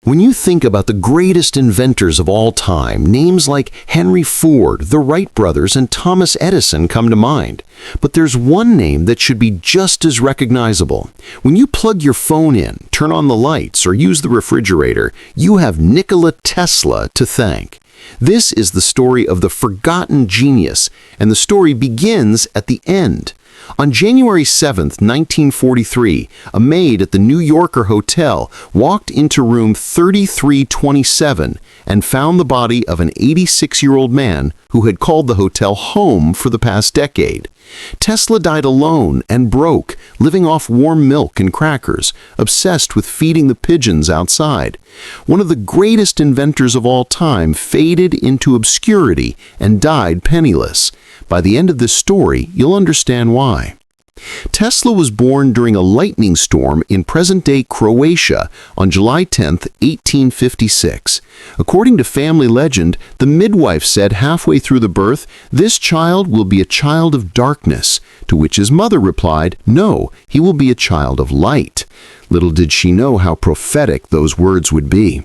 When you think about the greatest inventors of all time, names like Henry Ford, the Wright brothers, and Thomas Edison come to mind. But there's one name that should be just as recognizable. When you plug your phone in, turn on the lights, or use the refrigerator, you have Nikola Tesla to thank. This is the story of the forgotten genius, and the story begins at the end. On January 7, 1943, a maid at the New Yorker Hotel walked into room 3327 and found the body of an 86-year-old man who had called the hotel home for the past decade. Tesla died alone and broke, living off warm milk and crackers, obsessed with feeding the pigeons outside. One of the greatest inventors of all time faded into obscurity and died penniless. By the end of this story, you'll understand why. Tesla was born during a lightning storm in present-day Croatia on July 10, 1856. According to family legend, the midwife said halfway through the birth, "This child will be a child of darkness," to which his mother replied, "No, he will be a child of light." Little did she know how prophetic those words would be.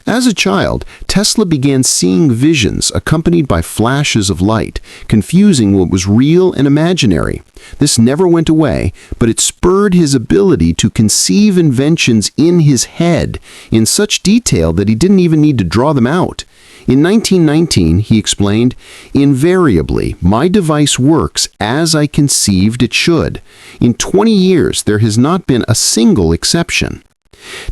As a child, Tesla began seeing visions accompanied by flashes of light, confusing what was real and imaginary. This never went away, but it spurred his ability to conceive inventions in his head in such detail that he didn't even need to draw them out. In 1919, he explained, "Invariably, my device works as I conceived it should. In 20 years, there has not been a single exception."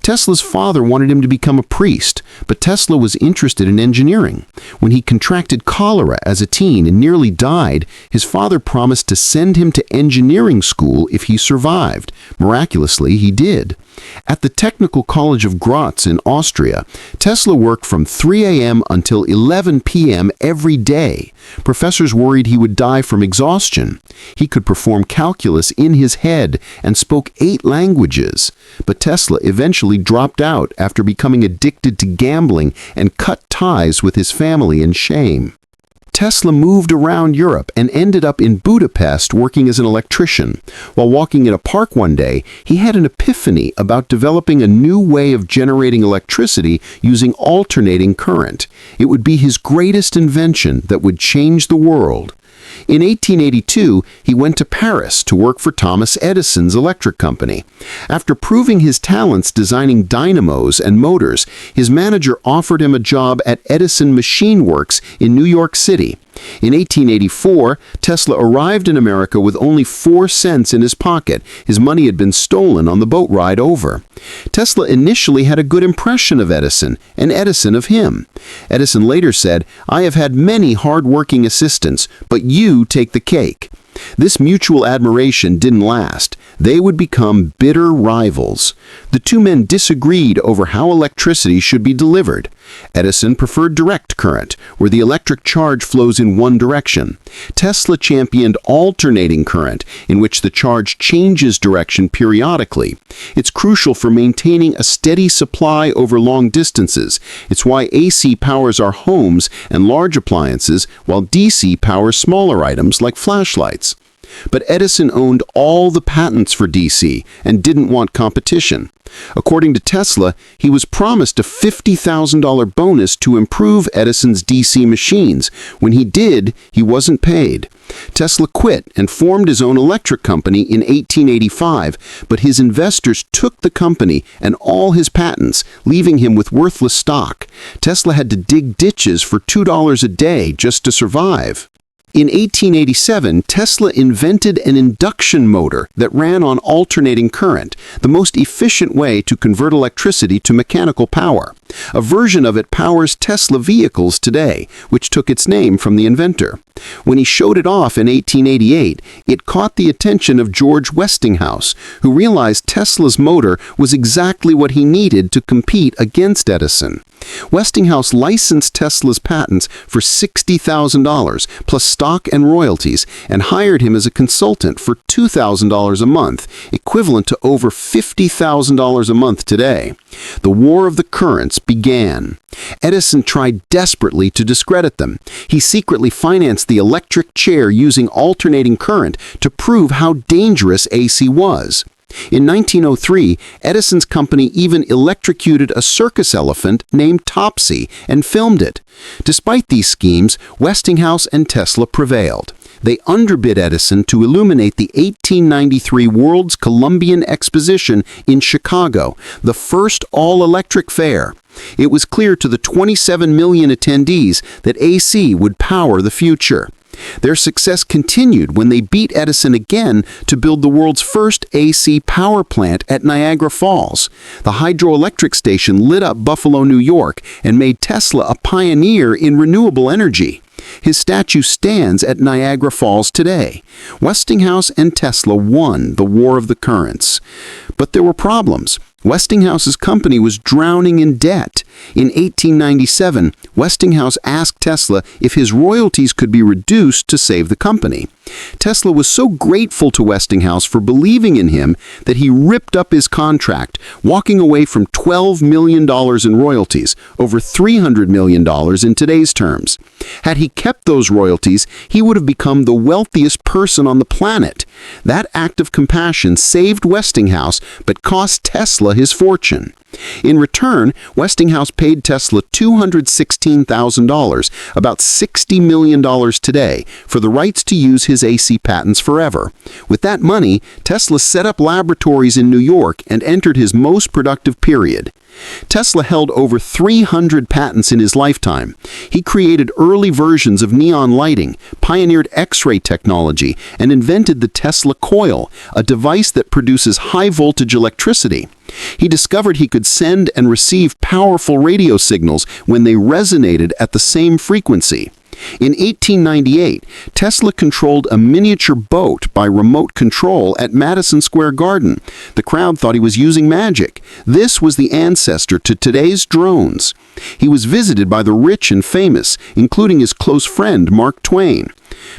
Tesla's father wanted him to become a priest, but Tesla was interested in engineering. When he contracted cholera as a teen and nearly died, his father promised to send him to engineering school if he survived. Miraculously, he did. At the Technical College of Graz in Austria, Tesla worked from 3 a.m. until 11 p.m. every day. Professors worried he would die from exhaustion. He could perform calculus in his head and spoke 8 languages. But Tesla eventually dropped out after becoming addicted to gambling and cut ties with his family in shame. Tesla moved around Europe and ended up in Budapest working as an electrician. While walking in a park one day, he had an epiphany about developing a new way of generating electricity using alternating current. It would be his greatest invention that would change the world. In 1882, he went to Paris to work for Thomas Edison's electric company. After proving his talents designing dynamos and motors, his manager offered him a job at Edison Machine Works in New York City. In 1884, Tesla arrived in America with only 4 cents in his pocket. His money had been stolen on the boat ride over. Tesla initially had a good impression of Edison, and Edison of him. Edison later said, "I have had many hard-working assistants, but you take the cake." This mutual admiration didn't last. They would become bitter rivals. The two men disagreed over how electricity should be delivered. Edison preferred direct current, where the electric charge flows in one direction. Tesla championed alternating current, in which the charge changes direction periodically. It's crucial for maintaining a steady supply over long distances. It's why AC powers our homes and large appliances, while DC powers smaller items like flashlights. But Edison owned all the patents for DC and didn't want competition. According to Tesla, he was promised a $50,000 bonus to improve Edison's DC machines. When he did, he wasn't paid. Tesla quit and formed his own electric company in 1885, but his investors took the company and all his patents, leaving him with worthless stock. Tesla had to dig ditches for $2 a day just to survive. In 1887, Tesla invented an induction motor that ran on alternating current, the most efficient way to convert electricity to mechanical power. A version of it powers Tesla vehicles today, which took its name from the inventor. When he showed it off in 1888, it caught the attention of George Westinghouse, who realized Tesla's motor was exactly what he needed to compete against Edison. Westinghouse licensed Tesla's patents for $60,000 plus stock and royalties and hired him as a consultant for $2,000 a month, equivalent to over $50,000 a month today. The War of the Currents began. Edison tried desperately to discredit them. He secretly financed the electric chair using alternating current to prove how dangerous AC was. In 1903, Edison's company even electrocuted a circus elephant named Topsy and filmed it. Despite these schemes, Westinghouse and Tesla prevailed. They underbid Edison to illuminate the 1893 World's Columbian Exposition in Chicago, the first all-electric fair. It was clear to the 27 million attendees that AC would power the future. Their success continued when they beat Edison again to build the world's first AC power plant at Niagara Falls. The hydroelectric station lit up Buffalo, New York, and made Tesla a pioneer in renewable energy. His statue stands at Niagara Falls today. Westinghouse and Tesla won the War of the Currents. But there were problems. Westinghouse's company was drowning in debt. In 1897, Westinghouse asked Tesla if his royalties could be reduced to save the company. Tesla was so grateful to Westinghouse for believing in him that he ripped up his contract, walking away from $12 million in royalties, over $300 million in today's terms. Had he kept those royalties, he would have become the wealthiest person on the planet. That act of compassion saved Westinghouse, but cost Tesla his fortune. In return, Westinghouse paid Tesla $216,000, about $60 million today, for the rights to use his AC patents forever. With that money, Tesla set up laboratories in New York and entered his most productive period. Tesla held over 300 patents in his lifetime. He created early versions of neon lighting, pioneered X-ray technology, and invented the Tesla coil, a device that produces high-voltage electricity. He discovered he could send and receive powerful radio signals when they resonated at the same frequency. In 1898, Tesla controlled a miniature boat by remote control at Madison Square Garden. The crowd thought he was using magic. This was the ancestor to today's drones. He was visited by the rich and famous, including his close friend Mark Twain.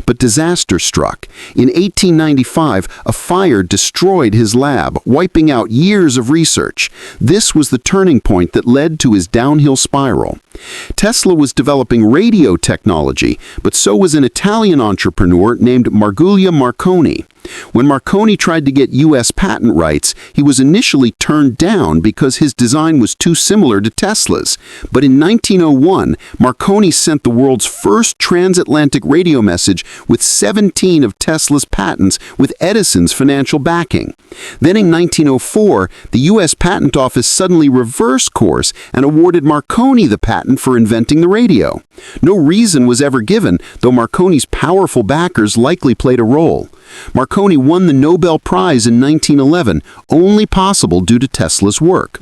But disaster struck. In 1895, a fire destroyed his lab, wiping out years of research. This was the turning point that led to his downhill spiral. Tesla was developing radio technology, but so was an Italian entrepreneur named Marguglio Marconi. When Marconi tried to get U.S. patent rights, he was initially turned down because his design was too similar to Tesla's. But in 1901, Marconi sent the world's first transatlantic radio message with 17 of Tesla's patents with Edison's financial backing. Then in 1904, the U.S. Patent Office suddenly reversed course and awarded Marconi the patent for inventing the radio. No reason was ever given, though Marconi's powerful backers likely played a role. Marconi won the Nobel Prize in 1911, only possible due to Tesla's work.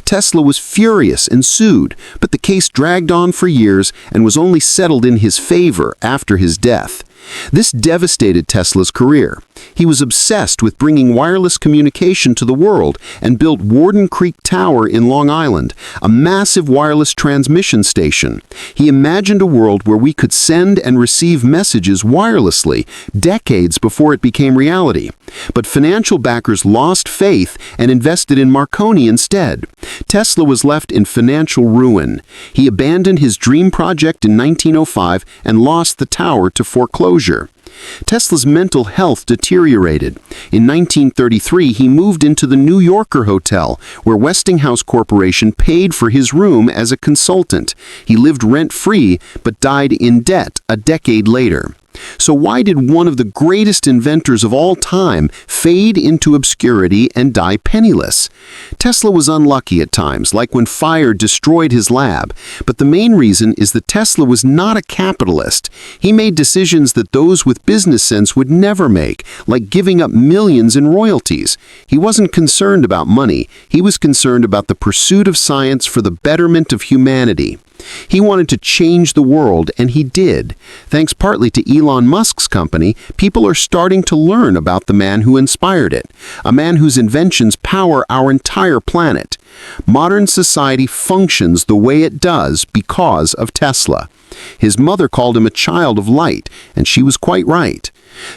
Tesla was furious and sued, but the case dragged on for years and was only settled in his favor after his death. This devastated Tesla's career. He was obsessed with bringing wireless communication to the world and built Warden Creek Tower in Long Island, a massive wireless transmission station. He imagined a world where we could send and receive messages wirelessly, decades before it became reality. But financial backers lost faith and invested in Marconi instead. Tesla was left in financial ruin. He abandoned his dream project in 1905 and lost the tower to foreclosure. Tesla's mental health deteriorated. In 1933, he moved into the New Yorker Hotel, where Westinghouse Corporation paid for his room as a consultant. He lived rent-free, but died in debt a decade later. So why did one of the greatest inventors of all time fade into obscurity and die penniless? Tesla was unlucky at times, like when fire destroyed his lab. But the main reason is that Tesla was not a capitalist. He made decisions that those with business sense would never make, like giving up millions in royalties. He wasn't concerned about money. He was concerned about the pursuit of science for the betterment of humanity. He wanted to change the world, and he did. Thanks partly to Elon Musk's company, people are starting to learn about the man who inspired it, a man whose inventions power our entire planet. Modern society functions the way it does because of Tesla. His mother called him a child of light, and she was quite right.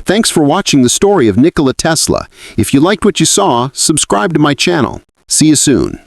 Thanks for watching the story of Nikola Tesla. If you liked what you saw, subscribe to my channel. See you soon.